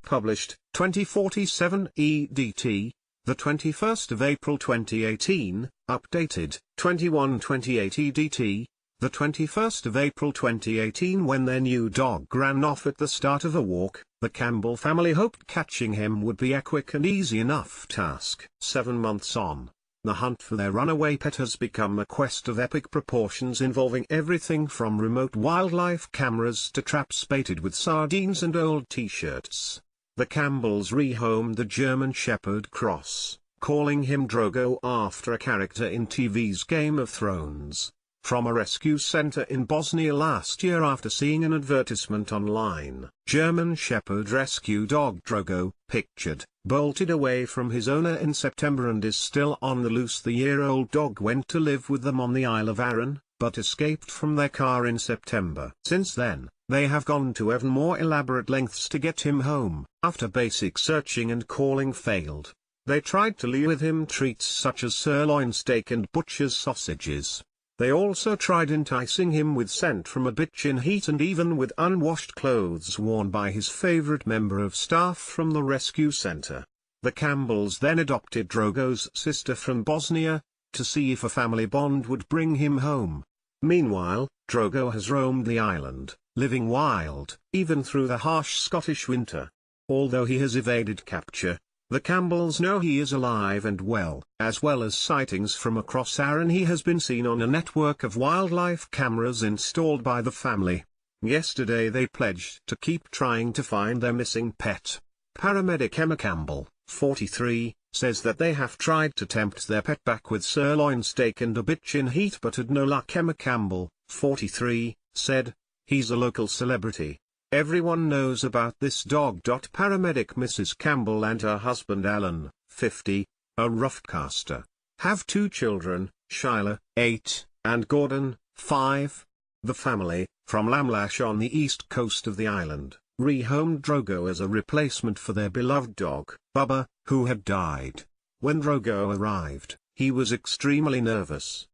published, 2047 EDT, the 21st of April 2018, updated, 21/28 EDT, the 21st of April 2018. When their new dog ran off at the start of a walk, the Campbell family hoped catching him would be a quick and easy enough task. 7 months on, the hunt for their runaway pet has become a quest of epic proportions involving everything from remote wildlife cameras to traps baited with sardines and old t-shirts. The Campbells rehomed the German Shepherd Cross, calling him Drogo after a character in TV's Game of Thrones, from a rescue center in Bosnia last year after seeing an advertisement online. German Shepherd rescue dog Drogo, pictured, bolted away from his owner in September and is still on the loose. The year-old dog went to live with them on the Isle of Arran, but escaped from their car in September. Since then, they have gone to even more elaborate lengths to get him home. After basic searching and calling failed, they tried to lure with him treats such as sirloin steak and butcher's sausages. They also tried enticing him with scent from a bitch in heat and even with unwashed clothes worn by his favorite member of staff from the rescue center. The Campbells then adopted Drogo's sister from Bosnia, to see if a family bond would bring him home. Meanwhile, Drogo has roamed the island, living wild, even through the harsh Scottish winter. Although he has evaded capture, the Campbells know he is alive and well. As well as sightings from across Arran, he has been seen on a network of wildlife cameras installed by the family. Yesterday they pledged to keep trying to find their missing pet. Paramedic Emma Campbell, 43, says that they have tried to tempt their pet back with sirloin steak and a bitch in heat but had no luck. Emma Campbell, 43, said, "He's a local celebrity. Everyone knows about this dog." Paramedic Mrs. Campbell and her husband Alan, 50, a roughcaster, have 2 children, Shyla, 8, and Gordon, 5. The family, from Lamlash on the east coast of the island, rehomed Drogo as a replacement for their beloved dog, Bubba, who had died. When Drogo arrived, he was extremely nervous.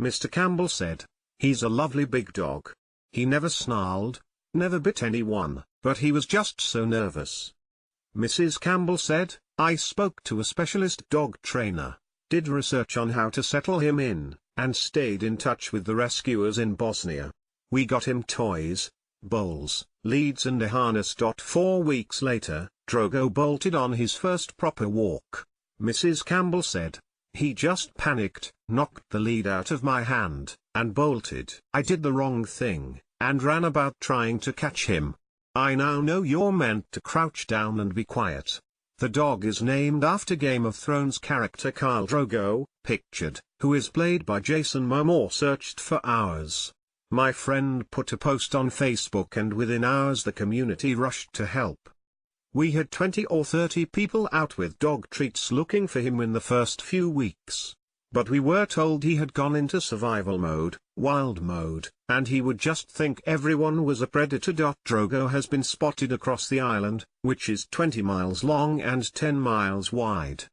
Mr. Campbell said, "He's a lovely big dog. He never snarled, never bit anyone, but he was just so nervous." Mrs. Campbell said, "I spoke to a specialist dog trainer, did research on how to settle him in, and stayed in touch with the rescuers in Bosnia. We got him toys, bowls, leads and a harness." 4 weeks later, Drogo bolted on his first proper walk. Mrs. Campbell said, "He just panicked, knocked the lead out of my hand, and bolted. I did the wrong thing, and ran about trying to catch him. I now know you're meant to crouch down and be quiet." The dog is named after Game of Thrones character Khal Drogo, pictured, who is played by Jason Momoa. Searched for hours. My friend put a post on Facebook and within hours the community rushed to help. We had 20 or 30 people out with dog treats looking for him in the first few weeks. But we were told he had gone into survival mode, wild mode, and he would just think everyone was a predator. Drogo has been spotted across the island, which is 20 miles long and 10 miles wide.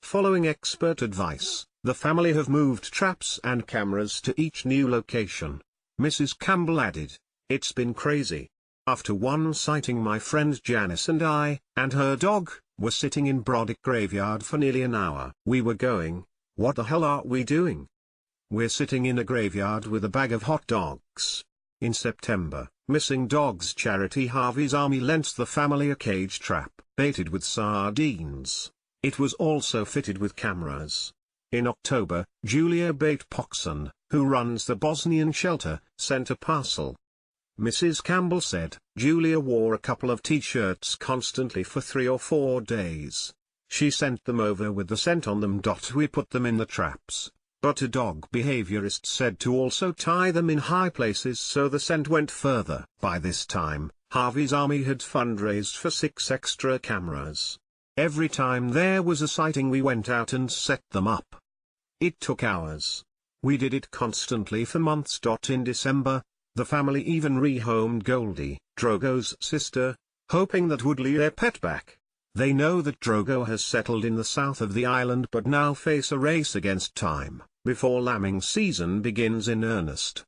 Following expert advice, the family have moved traps and cameras to each new location. Mrs. Campbell added, "It's been crazy. After one sighting, my friend Janice and I, and her dog, were sitting in Brodick graveyard for nearly an hour. We were going, 'What the hell are we doing? We're sitting in a graveyard with a bag of hot dogs.'" In September, Missing Dogs charity Harvey's Army lent the family a cage trap, baited with sardines. It was also fitted with cameras. In October, Julia Bate-Poxon, who runs the Bosnian shelter, sent a parcel. Mrs. Campbell said, "Julia wore a couple of t-shirts constantly for 3 or 4 days. She sent them over with the scent on them. We put them in the traps, but a dog behaviorist said to also tie them in high places so the scent went further." By this time, Harvey's Army had fundraised for 6 extra cameras. Every time there was a sighting we went out and set them up. It took hours. We did it constantly for months. In December, the family even rehomed Goldie, Drogo's sister, hoping that would lure their pet back. They know that Drogo has settled in the south of the island but now face a race against time, before lambing season begins in earnest.